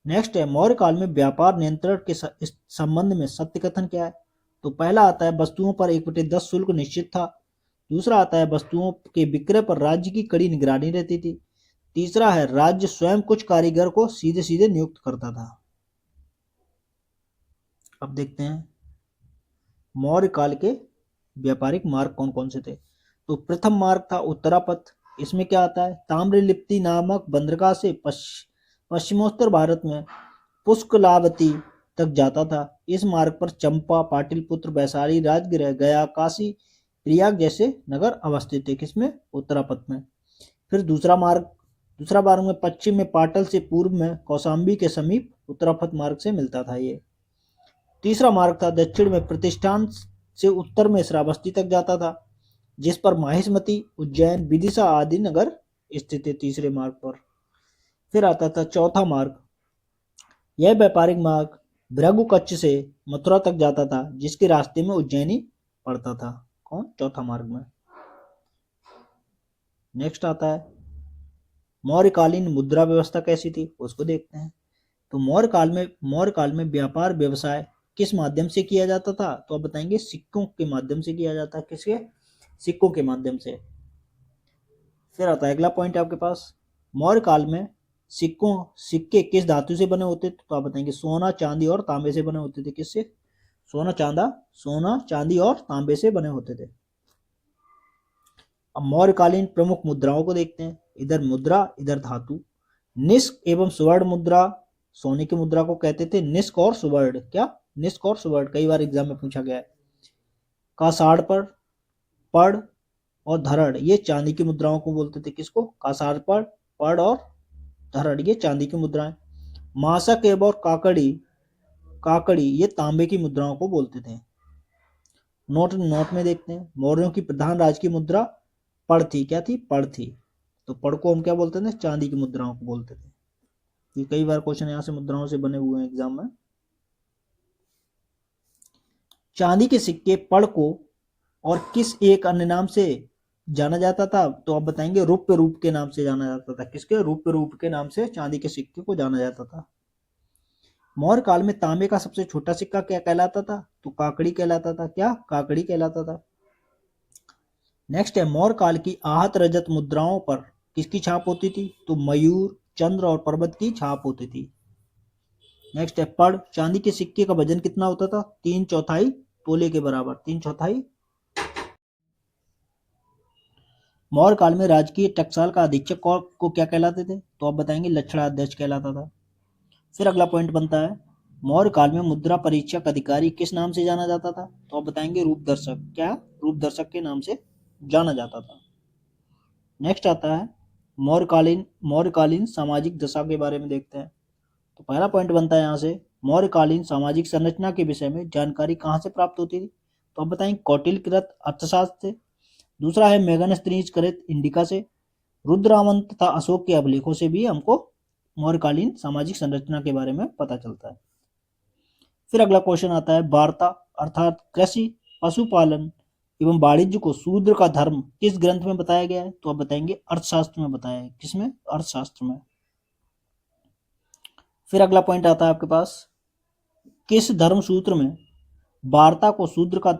नेक्स्ट है, मौर्य काल में व्यापार नियंत्रण के संबंध में सत्य कथन क्या है? तो पहला आता है, वस्तुओं पर 1/10 शुल्क निश्चित था। दूसरा आता है, वस्तुओं के विक्रय पर राज्य की कड़ी निगरानी रहती थी। तीसरा है, राज्य स्वयं कुछ कारीगर को सीधे सीधे नियुक्त करता था। अब देखते हैं मौर्य काल के व्यापारिक मार्ग कौन कौन से थे। तो प्रथम मार्ग था उत्तरापथ। इसमें क्या आता है, ताम्रलिप्ति नामक बंदरगाह से पश्चिमोत्तर भारत में पुष्कलावती तक जाता था। इस मार्ग पर चंपा, पाटिलपुत्र, वैशाली राजगृह, गया, काशी, प्रयाग जैसे नगर अवस्थित थे। किसमें? उत्तरापथ में। फिर दूसरा मार्ग में पश्चिम में पाटल से पूर्व में कौशाम्बी के समीप उत्तरापथ मार्ग से मिलता था ये। तीसरा मार्ग था दक्षिण में प्रतिष्ठान से उत्तर में श्रावस्ती तक जाता था, जिस पर माहिष्मती, उज्जैन, विदिशा आदि नगर स्थित थे तीसरे मार्ग पर। फिर आता था चौथा मार्ग। यह व्यापारिक मार्ग भृगुकच्छ से मथुरा तक जाता था, जिसके रास्ते में उज्जैनी पड़ता था। कौन? चौथा मार्ग में। नेक्स्ट आता है, मौर्यकालीन मुद्रा व्यवस्था कैसी थी, उसको देखते हैं। तो मौर्य काल में व्यापार व्यवसाय किस माध्यम से किया जाता था? तो आप बताएंगे सिक्कों के माध्यम से किया जाता है। किसके? सिक्कों के माध्यम से। फिर आता है अगला पॉइंट आपके पास, मौर्य काल में सिक्के किस धातु से बने होते थे? तो आप बताएंगे सोना, चांदी और तांबे से बने होते थे। किससे? सोना, चांदी और तांबे से बने होते थे। अब मौर्यकालीन प्रमुख मुद्राओं को देखते हैं। इधर मुद्रा, इधर धातु। निष्क एवं सुवर्ण मुद्रा, सोने की मुद्रा को कहते थे निष्क और सुवर्ण। क्या? निष्क और सुवर्ण, कई बार एग्जाम में पूछा गया है। कासाड़पड़, पड़ और धरड़, ये चांदी की मुद्राओं को बोलते थे। किसको? कासाड़पड़, पड़ और धरड़, ये चांदी की मुद्राएं। मासक एवं काकड़ी ये तांबे की मुद्राओं को बोलते थे। नोट में देखते हैं, मौर्यों की प्रधान राजकीय मुद्रा पड़ थी। क्या थी? पड़ थी। तो पड़ को हम क्या बोलते थे? चांदी की मुद्राओं को बोलते थे। ये कई बार क्वेश्चन यहाँ से मुद्राओं से बने हुए हैं एग्जाम में। चांदी के सिक्के पड़ को और किस एक अन्य नाम से जाना जाता था? तो आप बताएंगे रुप्य रूप के नाम से जाना जाता था। किसके? रुप्य रूप के नाम से चांदी के सिक्के को जाना जाता था। मौर्य काल में तांबे का सबसे छोटा सिक्का क्या कहलाता था? तो काकड़ी कहलाता था। क्या? काकड़ी कहलाता था। नेक्स्ट है, मौर्य काल की आहत रजत मुद्राओं पर किसकी छाप होती थी? तो मयूर, चंद्र और पर्वत की छाप होती थी। नेक्स्ट है, पड़, चांदी के सिक्के का वजन कितना होता था? 3/4 तोले के बराबर। 3/4। मौर्य काल में राजकीय टकसाल का अधीक्षक को क्या कहलाते थे? तो आप बताएंगे लक्षणाध्यक्ष कहलाता था। फिर अगला पॉइंट बनता है, मौर्य काल में मुद्रा परीक्षक अधिकारी किस नाम से जाना जाता था? तो आप बताएंगे रूपदर्शक। क्या? रूपदर्शक के नाम से जाना जाता था। नेक्स्ट आता है मौर्यकालीन सामाजिक दशा के बारे में देखते हैं। तो पहला पॉइंट बनता है यहाँ से, मौर्यकालीन सामाजिक संरचना के विषय में जानकारी कहाँ से प्राप्त होती थी? तो आप बताएंगे कौटिल्यकृत अर्थशास्त्र से। दूसरा है मेगनस्त्रीज कृत इंडिका से। रुद्रामन तथा अशोक के अभिलेखों से भी हमको मौर्यकालीन सामाजिक संरचना के बारे में पता चलता है। फिर अगला क्वेश्चन आता है, वार्ता अर्थात कृषि, पशुपालन एवं वाणिज्य को शूद्र का धर्म किस ग्रंथ में बताया गया है? तो आप बताएंगे अर्थशास्त्र में बताया है। किसमें? अर्थशास्त्र में। फिर अगला पॉइंट आता है आपके पास, किस धर्म सूत्र में वार्ता को शूद्र का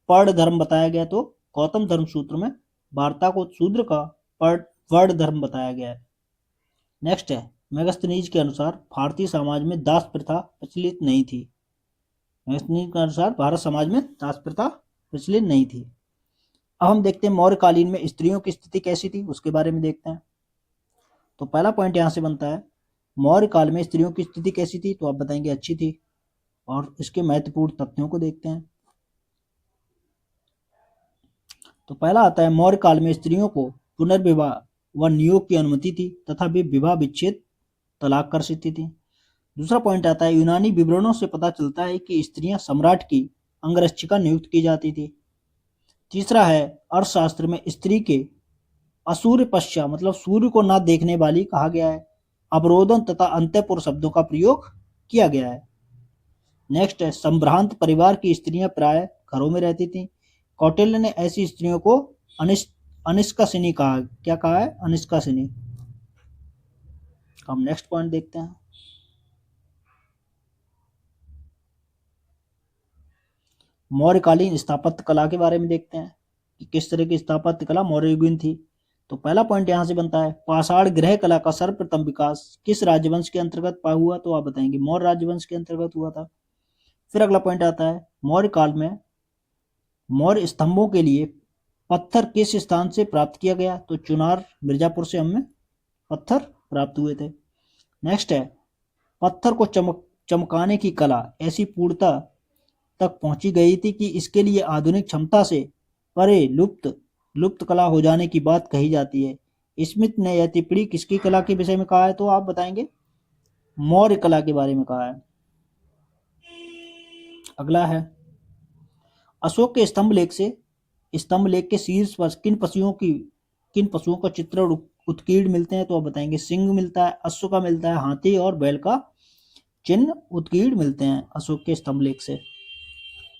पर्ण धर्म बताया गया? तो गौतम धर्म सूत्र में वार्ता को शूद्र का वर्ण धर्म बताया गया है। नेक्स्ट है, मेगस्थनीज के अनुसार भारतीय समाज में दास प्रथा प्रचलित नहीं थी। मेगस्थनीज के अनुसार भारत समाज में दास प्रथा प्रचलित नहीं थी। अब हम देखते हैं मौर्यकालीन में स्त्रियों की स्थिति कैसी थी, उसके बारे में देखते हैं। तो पहला पॉइंट यहाँ से बनता है, मौर्य काल में स्त्रियों की स्थिति कैसी थी? तो आप बताएंगे अच्छी थी। और इसके महत्वपूर्ण तथ्यों को देखते हैं। तो पहला आता है, मौर्य काल में स्त्रियों को पुनर्विवाह व नियोग की अनुमति थी तथा वे विवाह विच्छेद तलाक कर सकती थी। दूसरा पॉइंट आता है, यूनानी विवरणों से पता चलता है कि स्त्रियां सम्राट की अंगरक्षिका नियुक्त की जाती थी। तीसरा है, अर्थशास्त्र में स्त्री के असूर्य पश्चा मतलब सूर्य को न देखने वाली कहा गया है। अवरोधन तथा अंतःपुर शब्दों का प्रयोग किया गया है। नेक्स्ट है, संभ्रांत परिवार की स्त्रियां प्राय घरों में रहती थीं। कौटिल्य ने ऐसी स्त्रियों को अनिष्कासिनी कहा। क्या कहा है? अनिष्कासिनी। हम नेक्स्ट पॉइंट देखते हैं। मौर्यकालीन स्थापत्य कला के बारे में देखते हैं कि किस तरह की स्थापत्य कला मौर्य युग में थी। तो पहला पॉइंट यहां से बनता है, पाषाण गृह कला का सर्वप्रथम विकास किस राजवंश के अंतर्गत हुआ? तो आप बताएंगे मौर्य राजवंश के अंतर्गत हुआ था। फिर अगला पॉइंट आता है, मौर्य काल में मौर्य स्तंभों के लिए पत्थर किस स्थान से प्राप्त किया गया? तो चुनार, मिर्जापुर से हमें पत्थर प्राप्त हुए थे। नेक्स्ट है, पत्थर को चमकाने की कला ऐसी पूर्णता तक पहुंची गई थी कि इसके लिए आधुनिक क्षमता से परे लुप्त कला हो जाने की बात कही जाती है। स्मिथ ने यह टिप्पणी किसकी कला के विषय में कहा है? तो आप बताएंगे मौर्य कला के बारे में कहा है। अगला है, अशोक के स्तंभ लेख के शीर्ष पर किन पशुओं का चित्रण उत्कीर्ण मिलते हैं? तो आप बताएंगे सिंह मिलता है, अश्व का मिलता है, हाथी और बैल का चिन्ह उत्कीर्ण मिलते हैं अशोक के स्तंभ लेख से।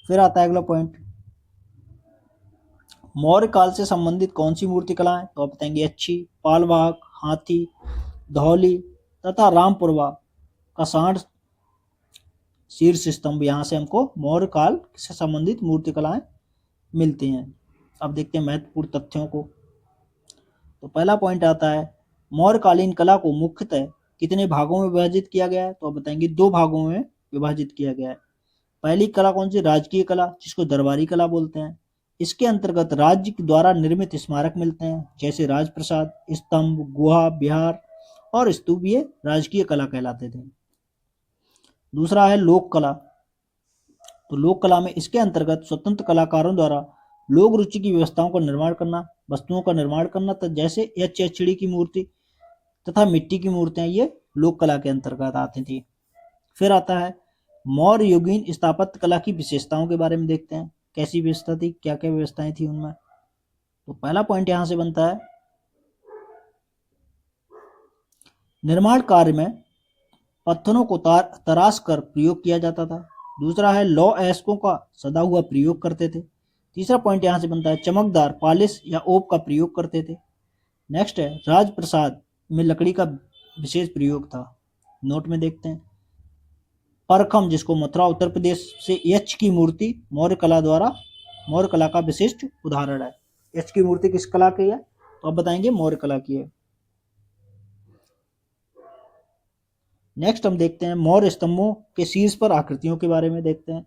फिर आता है अगला पॉइंट, मौर्य काल से संबंधित कौन सी मूर्ति कला है? तो आप बताएंगे अच्छी, पालवाहक, हाथी, धौली तथा रामपुरवा का सांड शीर्ष स्तंभ। यहाँ से हमको मौर्य काल से संबंधित मूर्ति कलाएं मिलती हैं। अब देखते हैं महत्वपूर्ण तथ्यों को। तो पहला पॉइंट आता है मौर्यकालीन कला को मुख्यतः कितने भागों में विभाजित किया गया है, तो आप बताएंगे 2 भागों में विभाजित किया गया है। पहली कला कौन सी, राजकीय कला, जिसको दरबारी कला बोलते हैं। इसके अंतर्गत राज्य के द्वारा निर्मित स्मारक मिलते हैं, जैसे राजप्रसाद, स्तंभ, गुहा, विहार और स्तूप, ये राजकीय कला कहलाते थे। दूसरा है लोक कला। तो लोक कला में इसके अंतर्गत स्वतंत्र कलाकारों द्वारा लोक रुचि की व्यवस्थाओं का निर्माण करना, वस्तुओं का निर्माण करना, तो जैसे चिड़ी की मूर्ति तथा मिट्टी की मूर्तियां, ये लोक कला के अंतर्गत आती थी। फिर आता है मौर्य युगीन स्थापत्य कला की विशेषताओं के बारे में देखते हैं, कैसी व्यवस्था थी, क्या क्या व्यवस्थाएं थी उनमें। तो पहला पॉइंट यहां से बनता है निर्माण कार्य में पत्थरों को तराश कर प्रयोग किया जाता था। दूसरा है लौ एस्कों का सदा हुआ प्रयोग करते थे। तीसरा पॉइंट यहां से बनता है चमकदार पालिश या ओप का प्रयोग करते थे। नेक्स्ट है राजप्रसाद में लकड़ी का विशेष प्रयोग था, नोट में देखते हैं। परखम, जिसको मथुरा उत्तर प्रदेश से यक्ष की मूर्ति मौर्य कला का विशिष्ट उदाहरण है। यक्ष की मूर्ति किस कला की है, तो आप बताएंगे मौर्य कला की है। नेक्स्ट हम देखते हैं मौर्य स्तंभों के शीर्ष पर आकृतियों के बारे में देखते हैं।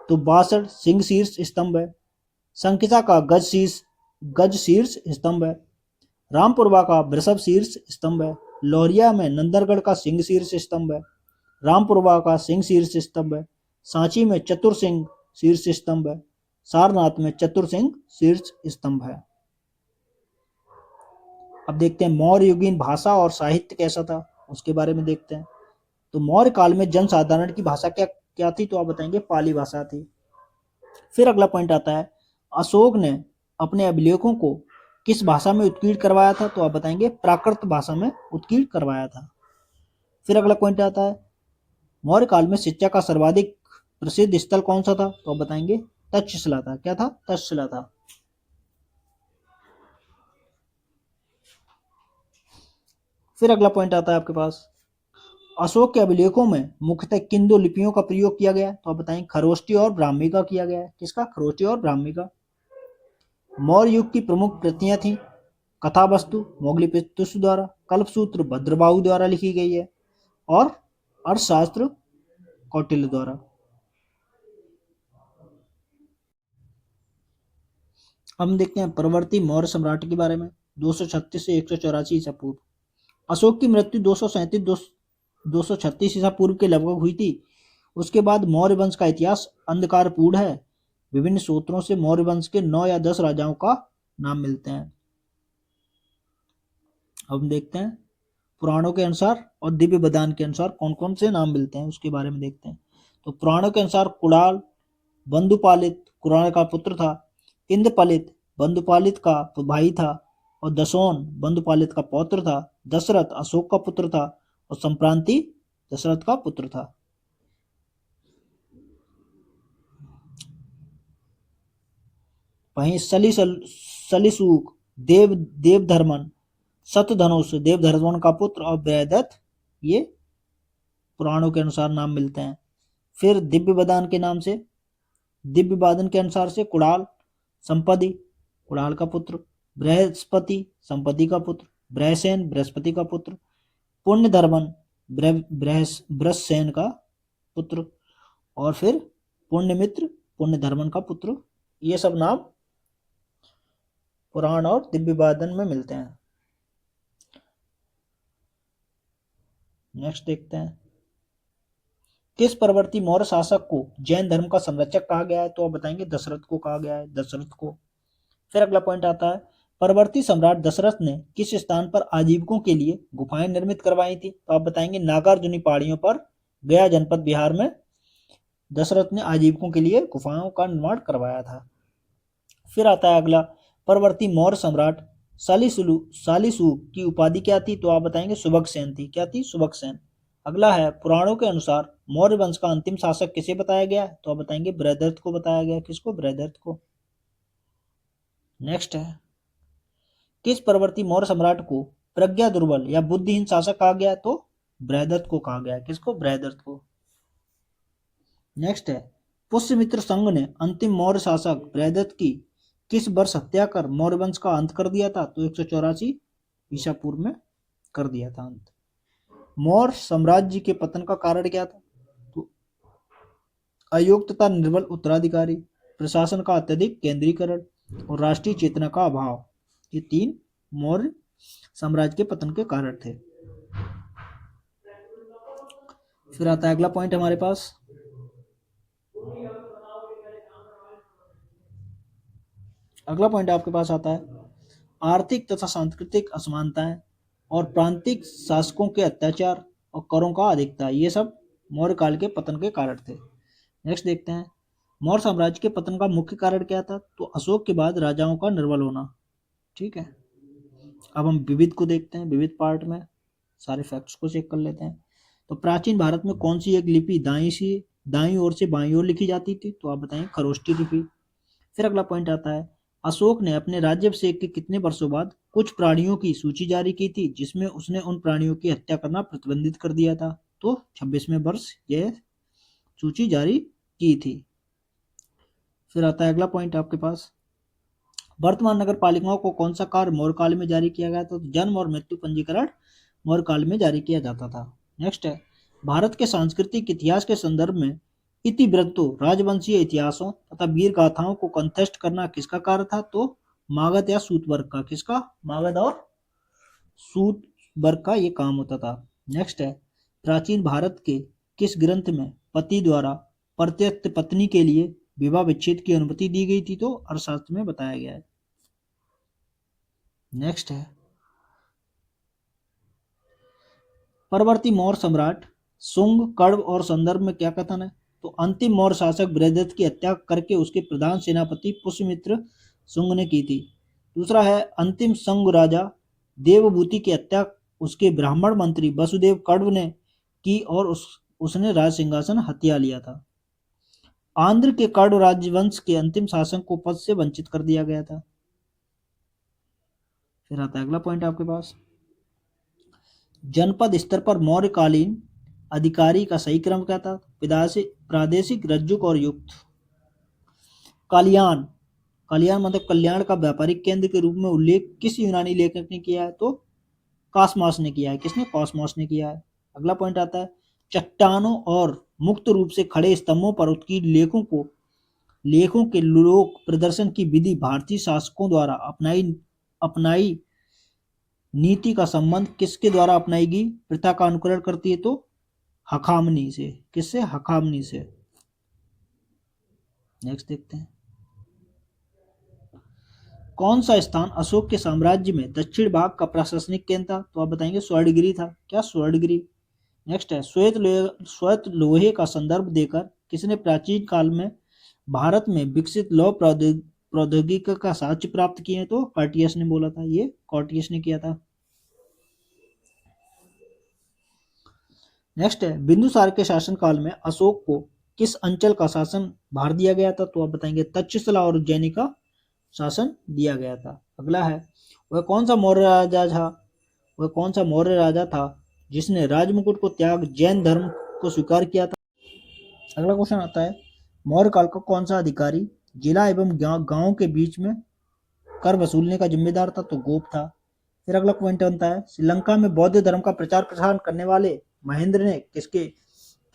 तो बासठ सिंह शीर्ष स्तंभ है, संकिसा का गज शीर्ष स्तंभ है, रामपुरवा का वृषभ शीर्ष स्तंभ है, लोहरिया में नंदनगढ़ का सिंह शीर्ष स्तंभ है, रामपुरवा का सिंह शीर्ष स्तंभ है, सांची में चतुर सिंह शीर्ष स्तंभ है, सारनाथ में चतुर सिंह शीर्ष स्तंभ है। अब देखते हैं मौर्य युगीन भाषा और साहित्य कैसा था, उसके बारे में देखते हैं। तो मौर्य काल में जनसाधारण की भाषा क्या थी, तो आप बताएंगे पाली भाषा थी। फिर अगला पॉइंट आता है अशोक ने अपने अभिलेखों को किस भाषा में उत्कीर्ण करवाया था, तो आप बताएंगे प्राकृत भाषा में उत्कीर्ण करवाया था। फिर अगला पॉइंट आता है मौर्य काल में शिक्षा का सर्वाधिक प्रसिद्ध स्थल कौन सा था, तो आप बताएंगे तक्षशिला था। क्या था, तक्षशिला था। फिर अगला पॉइंट आता है आपके पास अशोक के अभिलेखों में मुख्यतः किन 2 लिपियों का प्रयोग किया गया, तो आप बताएंगे खरोष्टी और ब्राह्मी का किया गया है। किसका, खरोष्टी और ब्राह्मी का। मौर्य युग की प्रमुख कृतियां थी कथा वस्तु मोगलीपितुष द्वारा, कल्पसूत्र भद्रबाहु द्वारा लिखी गई है और अर्थशास्त्र कौटिल्य द्वारा। हम देखते हैं परवर्ती मौर्य सम्राट के बारे में 236 से 184 ईसा पूर्व। अशोक की मृत्यु 236 ईसा पूर्व के लगभग हुई थी। उसके बाद मौर्य वंश का इतिहास अंधकारपूर्ण है। विभिन्न स्रोतों से मौर्य वंश के 9 या 10 राजाओं का नाम मिलते हैं। हम देखते हैं पुराणों के अनुसार और दिव्य बदान के अनुसार कौन कौन से नाम मिलते हैं, उसके बारे में देखते हैं। तो पुराणों के अनुसार कुणाल बंधुपालित कुणाल का पुत्र था, इंद्रपालित बंधुपालित का भाई था और दशोन बंधुपालित का पौत्र था, दशरथ अशोक का पुत्र था और संप्रांति दशरथ का पुत्र था। वहीं सलीसूक देवधर्मन शतधनुष देवधर्मन का पुत्र और बृहदत्त, ये पुराणों के अनुसार नाम मिलते हैं। फिर दिव्य बदान के नाम से दिव्य बादन के अनुसार से कुणाल संपदि कुणाल का पुत्र, बृहस्पति संपदि का पुत्र, बृहसेन बृहस्पति का पुत्र, पुण्यधर्मन बृहसेन का पुत्र और फिर पुण्यमित्र पुण्यधर्मन का पुत्र। ये सब नाम पुराण और दिव्य बादन में मिलते हैं। नेक्स्ट देखते हैं किस परवर्ती मौर्य शासक को जैन धर्म का संरक्षक कहा गया है, तो आप बताएंगे दशरथ को कहा गया है, दशरथ को। फिर अगला पॉइंट आता है परवर्ती सम्राट दशरथ ने किस स्थान पर आजीविकों के लिए गुफाएं निर्मित करवाई थी, तो आप बताएंगे नागार्जुनी पहाड़ियों पर गया जनपद बिहार में दशरथ ने आजीविकों के लिए गुफाओं का निर्माण करवाया था। फिर आता है अगला परवर्ती मौर्य सम्राट सालिसुलूक की उपाधि क्या थी, तो आप बताएंगे सुबकसेन थी। क्या थी, सुबकसेन। अगला है पुराणों के अनुसार मौर्य वंश का अंतिम शासक किसे बताया गया, तो आप बताएंगे बृहदत्त को बताया गया। किसको, बृहदत्त को। नेक्स्ट है किस परवर्ती मौर्य सम्राट को प्रज्ञा दुर्बल या बुद्धिहीन शासक कहा गया, तो बृहदत्त को कहा गया। किसको, बृहदत्त को। नेक्स्ट है पुष्यमित्र संघ ने अंतिम मौर्य शासक बृहदत्त की किस वर्ष हत्या कर मौर्य वंश का अंत कर दिया था? तो 184 ईसा पूर्व में कर दिया था अंत। मौर्य साम्राज्य के पतन का कारण क्या था? तो अयोग्य तथा निर्बल उत्तराधिकारी, प्रशासन का अत्यधिक केंद्रीकरण और राष्ट्रीय चेतना का अभाव, ये 3 मौर्य साम्राज्य के पतन के कारण थे। फिर आता है अगला पॉइंट हमारे पास, अगला पॉइंट आपके पास आता है आर्थिक तथा सांस्कृतिक असमानताएं और प्रांतिक शासकों के अत्याचार और करों का अधिकता, ये सब मौर्य काल के पतन के कारण थे। नेक्स्ट देखते हैं, मौर्य साम्राज्य के पतन का मुख्य कारण क्या था? तो अशोक के बाद राजाओं का निर्बल होना। ठीक है, अब हम विविध को देखते हैं, विविध पार्ट में सारे फैक्ट्स को चेक कर लेते हैं। तो प्राचीन भारत में कौन सी एक लिपि दाईं ओर से बाईं ओर लिखी जाती थी? तो आप बताएं, खरोष्ठी लिपि। फिर अगला पॉइंट आता है, अशोक ने अपने राज्याभिषेक के कितने वर्षों बाद कुछ प्राणियों की सूची जारी की थी जिसमें उसने उन प्राणियों की हत्या करना प्रतिबंधित कर दिया था? तो 26वें वर्ष यह सूची जारी की थी। फिर आता है अगला पॉइंट आपके पास, वर्तमान नगर पालिकाओं को कौन सा कार्य मौर्य काल में जारी किया गया था? तो जन्म और मृत्यु पंजीकरण मौर्य काल में जारी किया जाता था। नेक्स्ट है, भारत के सांस्कृतिक इतिहास के संदर्भ में इतिवृत्तों, राजवंशीय इतिहासों तथा वीर गाथाओं को कंटेस्ट करना किसका कार्य था? तो मागध या सूत वर्ग का। किसका? मागध और सूत वर्ग का ये काम होता था। नेक्स्ट है, प्राचीन भारत के किस ग्रंथ में पति द्वारा प्रत्यक्ष पत्नी के लिए विवाह विच्छेद की अनुमति दी गई थी? तो अर्थशास्त्र में बताया गया है। नेक्स्ट है, परवर्ती मौर्य सम्राट शुंग, कण्व और संदर्भ में क्या कथन है? तो अंतिम मौर्य शासक बृहदत्त की हत्या करके उसके प्रधान सेनापति पुष्यमित्र शुंग ने की थी। दूसरा है, अंतिम शुंग राजा देवभूति की हत्या उसके ब्राह्मण मंत्री वसुदेव कण्व ने की और उसने राज सिंहासन हथिया लिया था। आंध्र के कण्व राजवंश के अंतिम शासक को पद से वंचित कर दिया गया था। फिर आता है अगला पॉइंट आपके पास, जनपद स्तर पर मौर्यकालीन अधिकारी का सही क्रम क्या था? प्रादेशिक, रज्जुक और युक्त। कल्याण, कल्याण मतलब कल्याण का व्यापारिक केंद्र के रूप में उल्लेख किस यूनानी लेखक ने किया है? तो कॉस्मॉस ने किया है। किसने? कॉस्मॉस ने किया है। अगला पॉइंट आता है, चट्टानों और मुक्त रूप से खड़े स्तंभों पर उत्कीर्ण लेखों के लोक प्रदर्शन की विधि भारतीय शासकों द्वारा अपनाई नीति का संबंध किसके द्वारा अपनाई गई प्रथा का अनुकरण करती है? तो हखामनी से। किससे? हखामनी से। नेक्स्ट देखते हैं, कौन सा स्थान अशोक के साम्राज्य में दक्षिण भाग का प्रशासनिक केंद्र था? तो आप बताएंगे स्वर्णगिरी था। क्या? स्वर्णगिरी। नेक्स्ट है, श्वेत लोहे का संदर्भ देकर किसने प्राचीन काल में भारत में विकसित लौह प्रौद्योगिकी का साक्ष्य प्राप्त किए? तो कॉर्टियस ने बोला था, ये कॉर्टियस ने किया था। नेक्स्ट है, बिंदुसार के शासनकाल में अशोक को किस अंचल का शासन भार दिया गया था? तो आप बताएंगे तक्षशिला और उज्जैनी का शासन दिया गया था। अगला है, वह कौन सा मौर्य राजा था जिसने राजमुकुट को त्याग जैन धर्म को स्वीकार किया था? अगला क्वेश्चन आता है, मौर्य काल का कौन सा अधिकारी जिला एवं गांव के बीच में कर वसूलने का जिम्मेदार था? तो गोप था। फिर अगला पॉइंट बनता है, श्रीलंका में बौद्ध धर्म का प्रचार प्रसार करने वाले महेंद्र ने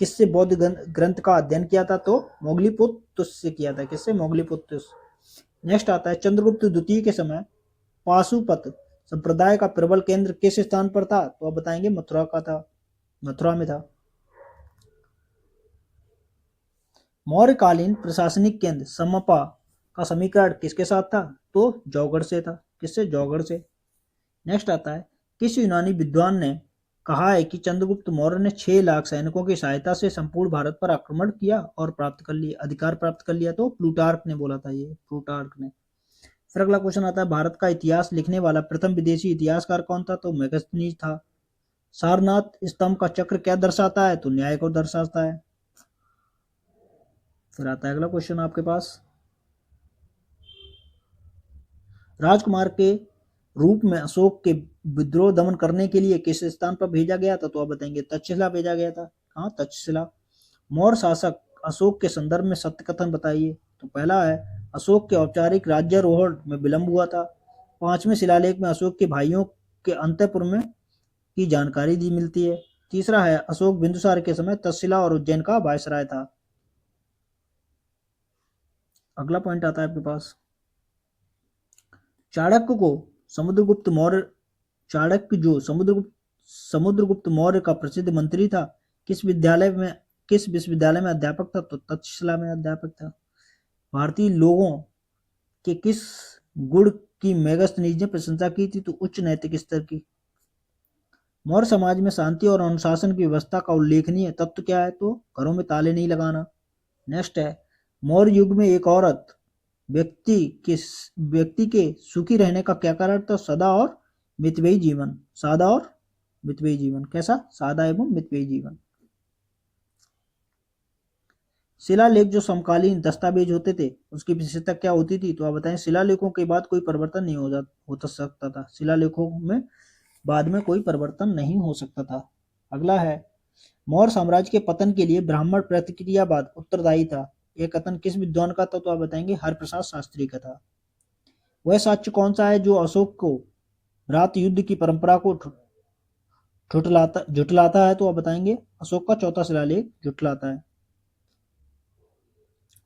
किससे बौद्ध ग्रंथ का अध्ययन किया था? तो मोगलीपुत्र से किया था। किससे? मोगलीपुत्र। नेक्स्ट आता है, चंद्रगुप्त द्वितीय के समय पाशुपत संप्रदाय का प्रबल केंद्र किस स्थान पर था? तो आप बताएंगे मथुरा का था, मथुरा में था। मौर्यकालीन प्रशासनिक केंद्र समपा का समीकरण किसके साथ था? तो जौगढ़ से था। किससे? जौगढ़ से। नेक्स्ट आता है, किस यूनानी विद्वान ने कहा है कि चंद्रगुप्त मौर्य ने 6 लाख सैनिकों की सहायता से संपूर्ण भारत पर आक्रमण किया और अधिकार प्राप्त कर लिया? तो प्लूटार्क ने बोला था, ये प्लूटार्क ने। फिर अगला क्वेश्चन आता है, भारत का इतिहास लिखने वाला प्रथम विदेशी इतिहासकार कौन था? तो मेगस्थनीज था। सारनाथ स्तंभ का चक्र क्या दर्शाता है? तो न्याय को दर्शाता है। फिर आता है अगला क्वेश्चन आपके पास, राजकुमार के रूप में अशोक के विद्रोह दमन करने के लिए किस स्थान पर भेजा गया था? तो आप बताएंगे तक्षशिला भेजा गया था। हाँ, तक्षशिला। मौर्य शासक अशोक के संदर्भ में सत्य कथन बताइए। तो पहला है, अशोक के औपचारिक राज्यारोहण में विलंब हुआ था। 5वें शिलालेख में अशोक के भाइयों के अंतःपुर में की जानकारी दी मिलती है। तीसरा है अशोक बिंदुसार के समय तक्षशिला और उज्जैन का वायसराय था। अगला पॉइंट आता है आपके पास, चाणक्य को समुद्रगुप्त मौर्य चाणक्य जो समुद्रगुप्त मौर्य का प्रसिद्ध मंत्री था, किस विश्वविद्यालय में अध्यापक था? तो तक्षशिला में अध्यापक था। भारतीय लोगों के किस गुण की मेगास्थनीज ने प्रशंसा की थी? तो उच्च नैतिक स्तर की। मौर्य समाज में शांति और अनुशासन की व्यवस्था का उल्लेखनीय तत्व क्या है? तो घरों में ताले नहीं लगाना। नेक्स्ट है, मौर्य युग में एक औरत व्यक्ति के सुखी रहने का क्या कारण था? सदा और मितव्ययी जीवन। सादा और मितव्ययी जीवन। कैसा? सादा एवं मितव्ययी जीवन। शिलालेख जो समकालीन दस्तावेज होते थे उसकी विशेषता क्या होती थी? तो आप बताएं। शिलालेखों के बाद कोई परिवर्तन नहीं हो सकता था। शिलालेखों में बाद में कोई परिवर्तन नहीं हो सकता था। अगला है, मौर्य साम्राज्य के पतन के लिए ब्राह्मण प्रतिक्रियावाद उत्तरदायी था। यह कथन किस विद्वान का था? तो आप बताएंगे हरप्रसाद शास्त्री का था। वह साक्ष्य कौन सा है जो अशोक को भ्रात युद्ध की परंपरा को झुठलाता है? तो आप बताएंगे अशोक का चौथा शिलालेख झुठलाता है।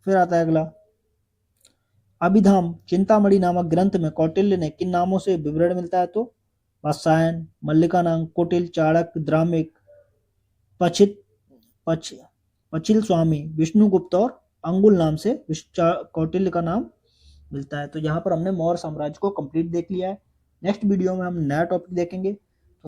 फिर आता है अगला, अभिधाम चिंतामणि नामक ग्रंथ में कौटिल्य ने किन नामों से विवरण मिलता है? तो वात्सायन, मल्लिकानंद, कुटिल, चाणक्य, द्रामिक, पछित पछ पछिल स्वामी, विष्णुगुप्त और अंगुल नाम से कौटिल्य का नाम मिलता है। तो यहाँ पर हमने मौर्य साम्राज्य को कंप्लीट देख लिया है। नेक्स्ट वीडियो में हम नया टॉपिक देखेंगे।